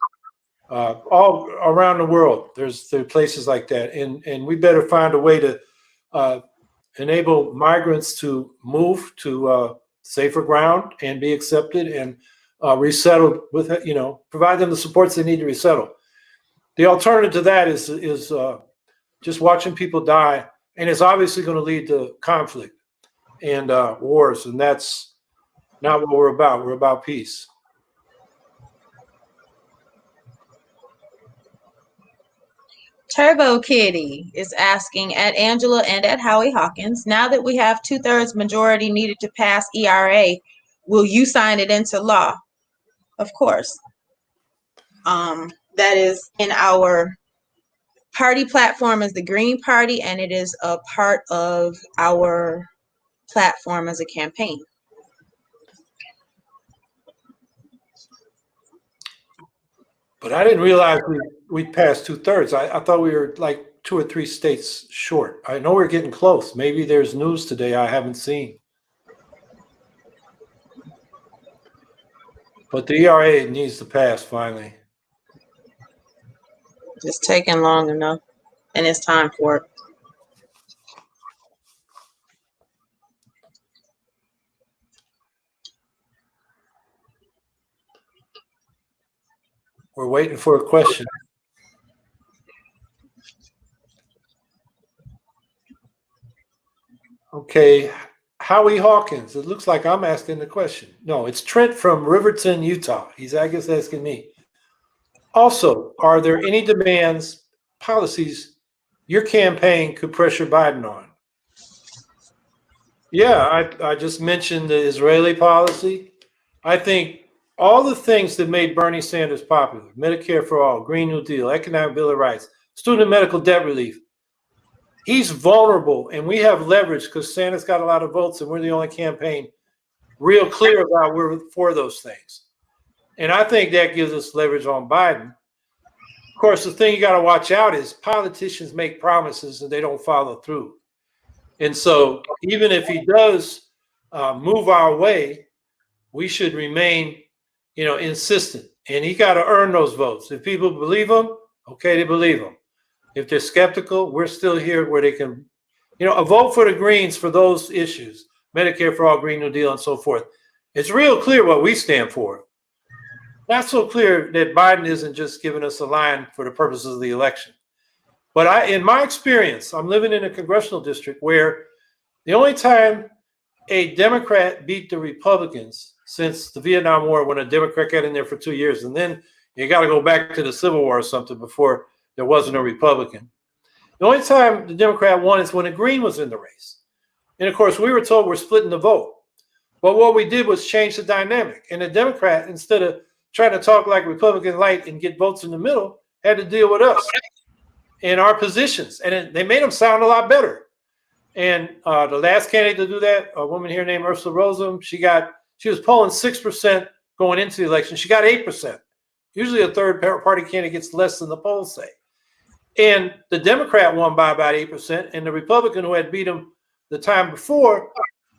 all around the world, there are places like that, and we better find a way to enable migrants to move to safer ground and be accepted and resettled with, provide them the supports they need to resettle. The alternative to that is just watching people die, and it's obviously going to lead to conflict and wars, and that's not what we're about. We're about peace. Turbo Kitty is asking at Angela and at Howie Hawkins, now that we have 2/3 majority needed to pass ERA, will you sign it into law? Of course. That is in our party platform as the Green Party, and it is a part of our platform as a campaign. But I didn't realize we'd passed 2/3. I thought we were like 2 or 3 states short. I know we're getting close. Maybe there's news today I haven't seen. But the ERA needs to pass finally. It's taking long enough, and it's time for it. We're waiting for a question. Okay, Howie Hawkins. It looks like I'm asking the question. No, it's Trent from Riverton, Utah. He's, I guess, asking me. Also, are there any demands, policies your campaign could pressure Biden on? Yeah, I just mentioned the Israeli policy. I think all the things that made Bernie Sanders popular, Medicare for all, Green New Deal, Economic Bill of Rights, student medical debt relief, he's vulnerable, and we have leverage because Sanders got a lot of votes, and we're the only campaign real clear about we're for those things. And I think that gives us leverage on Biden. Of course, the thing you got to watch out is politicians make promises and they don't follow through. And so even if he does move our way, we should remain, insistent. And he got to earn those votes. If people believe him, okay, they believe him. If they're skeptical, we're still here where they can, a vote for the Greens for those issues, Medicare for all, Green New Deal, and so forth. It's real clear what we stand for. Not so clear that Biden isn't just giving us a line for the purposes of the election. But in my experience, I'm living in a congressional district where the only time a Democrat beat the Republicans since the Vietnam War, when a Democrat got in there for 2 years, and then you got to go back to the Civil War or something before there wasn't a Republican. The only time the Democrat won is when a Green was in the race. And of course, we were told we're splitting the vote. But what we did was change the dynamic. And the Democrat, instead of trying to talk like Republican light and get votes in the middle, had to deal with us in our positions. And they made them sound a lot better. And the last candidate to do that, a woman here named Ursula Rosum, she was polling 6% going into the election. She got 8%. Usually a third party candidate gets less than the polls say. And the Democrat won by about 8%, and the Republican who had beat him the time before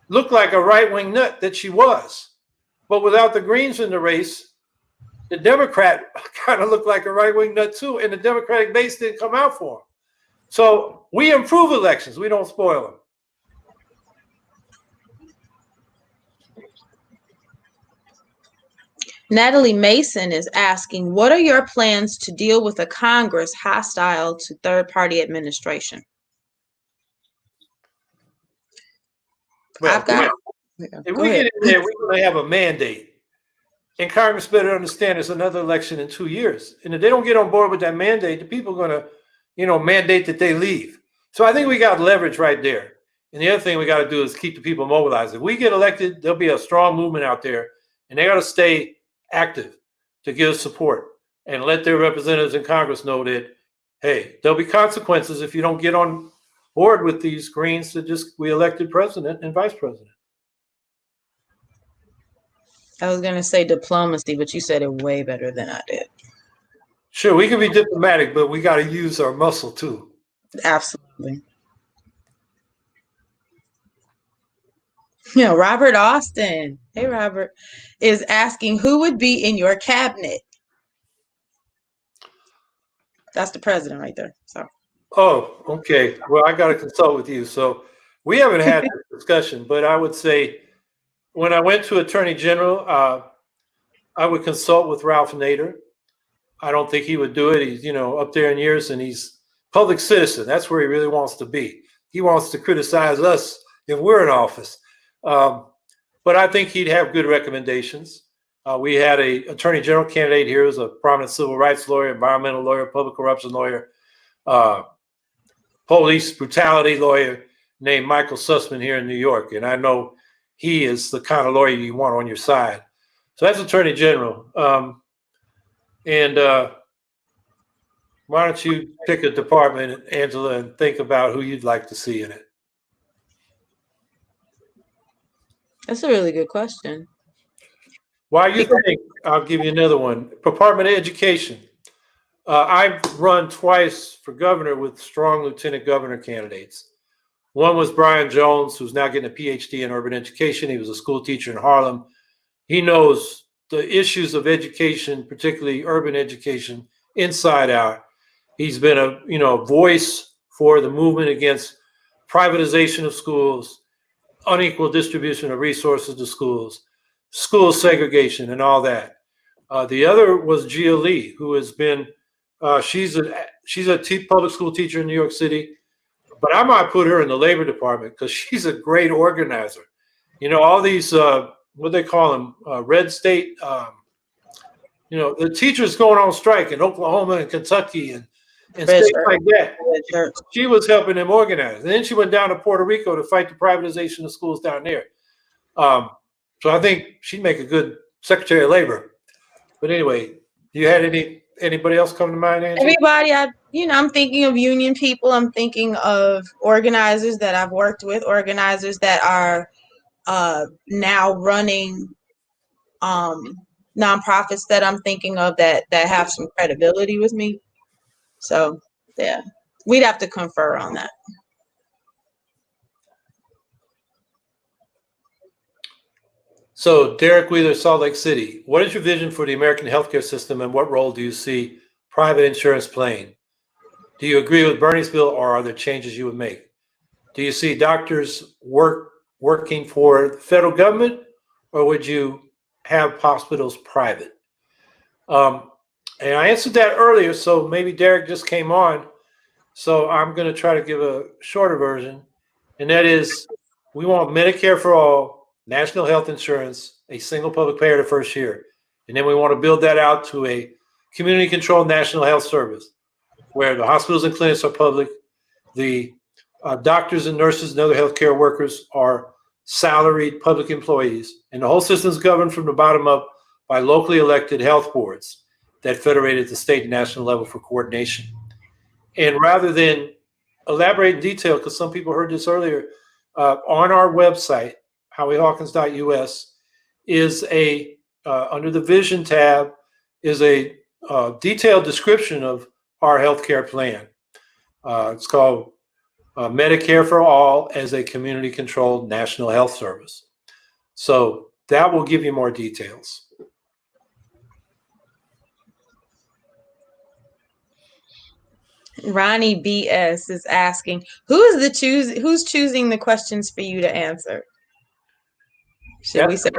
looked like a right-wing nut that she was. But without the Greens in the race, the Democrat kind of looked like a right-wing nut too, and the Democratic base didn't come out for him. So we improve elections. We don't spoil them. Natalie Mason is asking, what are your plans to deal with a Congress hostile to third-party administration? Well, if we get in there, we're going to have a mandate. And Congress better understand there's another election in 2 years. And if they don't get on board with that mandate, the people are going to, mandate that they leave. So I think we got leverage right there. And the other thing we got to do is keep the people mobilized. If we get elected, there'll be a strong movement out there, and they got to stay active to give support and let their representatives in Congress know that, hey, there'll be consequences if you don't get on board with these Greens that we elected president and vice president. I was going to say diplomacy, but you said it way better than I did. Sure, we can be diplomatic, but we got to use our muscle too. Absolutely. Robert Austin, hey Robert, is asking who would be in your cabinet. That's the president right there. So. Oh, okay. Well, I got to consult with you. So we haven't had this discussion, but I would say when I went to Attorney General, I would consult with Ralph Nader. I don't think he would do it. He's, up there in years, and he's public citizen. That's where he really wants to be. He wants to criticize us if we're in office. But I think he'd have good recommendations. We had a Attorney General candidate here who's a prominent civil rights lawyer, environmental lawyer, public corruption lawyer, police brutality lawyer named Michael Sussman here in New York. And I know he is the kind of lawyer you want on your side. So that's Attorney General. Why don't you pick a department, Angela, and think about who you'd like to see in it? That's a really good question. While you think, I'll give you another one. Department of Education. I've run twice for governor with strong lieutenant governor candidates. One was Brian Jones, who's now getting a PhD in urban education. He was a school teacher in Harlem. He knows the issues of education, particularly urban education, inside out. He's been a voice for the movement against privatization of schools, unequal distribution of resources to schools, school segregation, and all that. The other was Gia Lee, who has been she's a public school teacher in New York City, but I might put her in the labor department because she's a great organizer. All these what they call them, red state. The teachers going on strike in Oklahoma and Kentucky and states like that. She was helping them organize. And then she went down to Puerto Rico to fight the privatization of schools down there. So I think she'd make a good Secretary of Labor. But anyway, you had anybody else come to mind, Angela? Everybody, I'm thinking of union people. I'm thinking of organizers that I've worked with, organizers that are now running nonprofits that I'm thinking of that have some credibility with me. So yeah, we'd have to confer on that. So Derek Wheeler, Salt Lake City, what is your vision for the American healthcare system, and what role do you see private insurance playing? Do you agree with Bernie's bill, or are there changes you would make? Do you see doctors working for the federal government, or would you have hospitals private? And I answered that earlier, so maybe Derek just came on. So I'm going to try to give a shorter version, and that is we want Medicare for all, national health insurance, a single public payer the first year. And then we want to build that out to a community-controlled national health service where the hospitals and clinics are public, the doctors and nurses and other healthcare workers are salaried public employees, and the whole system is governed from the bottom up by locally elected health boards that federate at the state and national level for coordination. And rather than elaborate in detail, because some people heard this earlier, on our website, howiehawkins.us, is under the Vision tab, is a detailed description of our healthcare plan. It's called Medicare for All as a community-controlled national health service. So that will give you more details. Ronnie BS is asking, who's choosing the questions for you to answer? Should we say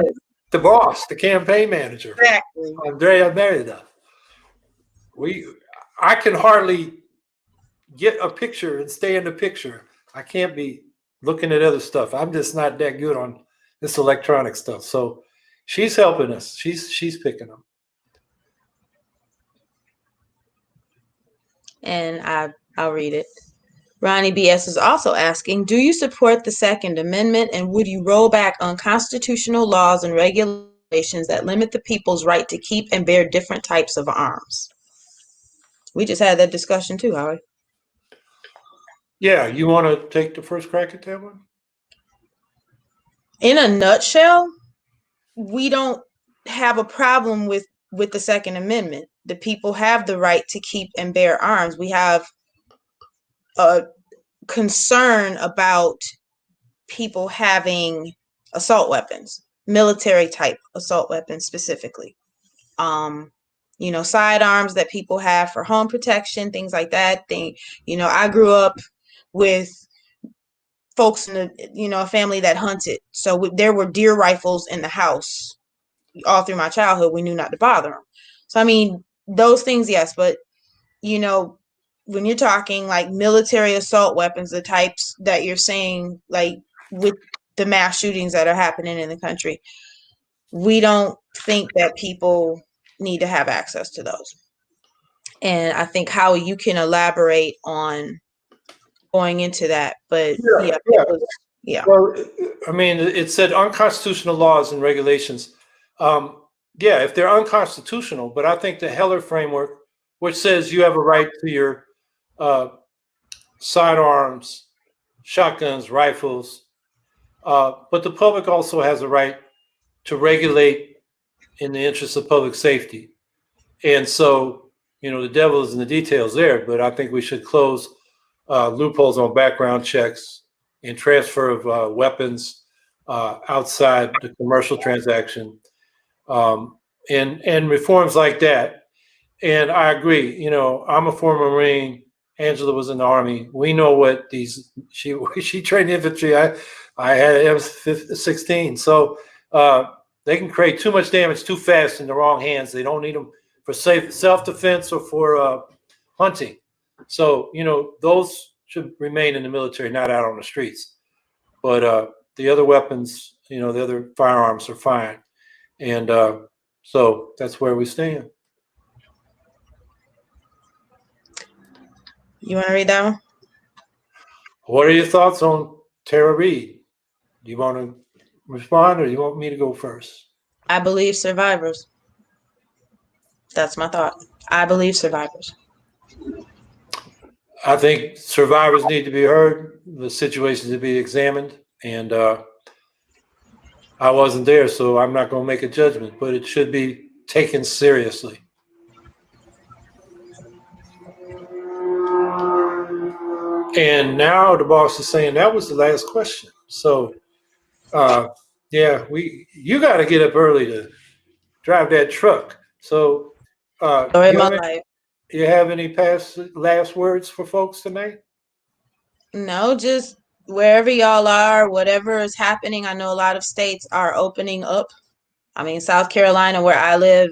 the boss, the campaign manager? Exactly. Andrea Merida. I can hardly get a picture and stay in the picture. I can't be looking at other stuff. I'm just not that good on this electronic stuff. So she's helping us. She's picking them. And I'll read it. Ronnie BS is also asking, do you support the Second Amendment, and would you roll back unconstitutional laws and regulations that limit the people's right to keep and bear different types of arms? We just had that discussion too, Howie. Yeah, you want to take the first crack at that one? In a nutshell, we don't have a problem with the Second Amendment. The people have the right to keep and bear arms. We have a concern about people having assault weapons, military type assault weapons specifically. Sidearms that people have for home protection, things like that. I grew up with folks in a family that hunted. So there were deer rifles in the house all through my childhood. We knew not to bother them. So, I mean, those things, yes. But, when you're talking like military assault weapons, the types that you're saying, like with the mass shootings that are happening in the country, we don't think that people need to have access to those. And I think, Howie, you can elaborate on going into that. But yeah. Well, I mean, it said unconstitutional laws and regulations. Yeah, if they're unconstitutional, but I think the Heller framework, which says you have a right to your sidearms, shotguns, rifles, but the public also has a right to regulate in the interest of public safety. And so, the devil is in the details there, but I think we should close loopholes on background checks and transfer of weapons outside the commercial transaction, and reforms like that. And I agree. I'm a former Marine. Angela was in the Army. We know what she trained infantry. I had an M16. So they can create too much damage too fast in the wrong hands. They don't need them for self-defense or for hunting. So, those should remain in the military, not out on the streets. But the other weapons, the other firearms are fine. And so that's where we stand. You want to read that one? What are your thoughts on Tara Reade? Do you want to respond, or do you want me to go first? I believe survivors. That's my thought. I believe survivors. I think survivors need to be heard, the situations to be examined, and I wasn't there, so I'm not going to make a judgment, but it should be taken seriously. And now the boss is saying that was the last question. So, yeah, you got to get up early to drive that truck. So, you have any last words for folks tonight? No, just wherever y'all are, whatever is happening. I know a lot of states are opening up. I mean, South Carolina, where I live,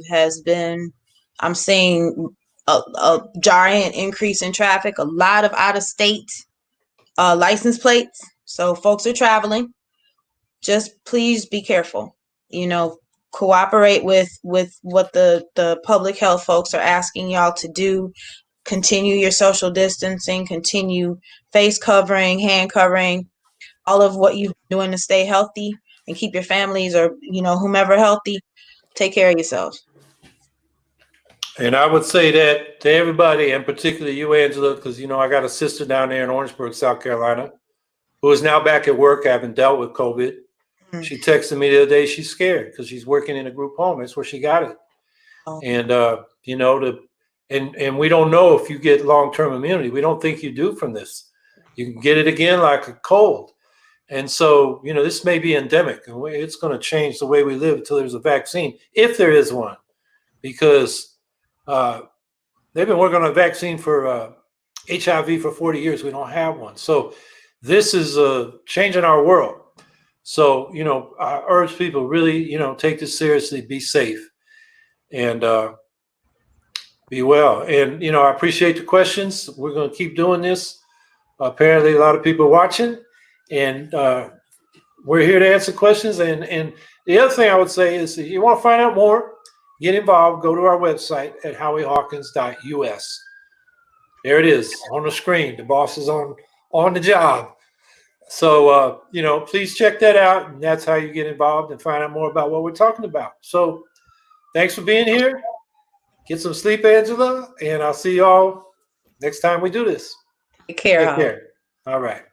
I'm seeing a giant increase in traffic, a lot of out-of-state license plates. So folks are traveling. Just please be careful. Cooperate with what the public health folks are asking y'all to do. Continue your social distancing, continue face covering, hand covering, all of what you're doing to stay healthy and keep your families or, whomever healthy. Take care of yourselves. And I would say that to everybody, and particularly you, Angela, because, I got a sister down there in Orangeburg, South Carolina, who is now back at work having dealt with COVID. Mm-hmm. She texted me the other day. She's scared because she's working in a group home. That's where she got it. Oh. And, and we don't know if you get long-term immunity. We don't think you do from this. You can get it again like a cold. And so, this may be endemic, and it's going to change the way we live until there's a vaccine, if there is one, because they've been working on a vaccine for HIV for 40 years. We don't have one. So this is changing our world. So, I urge people really, take this seriously, be safe, and be well. And, I appreciate the questions. We're going to keep doing this. Apparently, a lot of people are watching, and we're here to answer questions. And The other thing I would say is if you want to find out more, get involved, go to our website at howiehawkins.us. There it is on the screen. The boss is on the job. So, please check that out. And that's how you get involved and find out more about what we're talking about. So thanks for being here. Get some sleep, Angela, and I'll see y'all next time we do this. Take care. Take care. All right.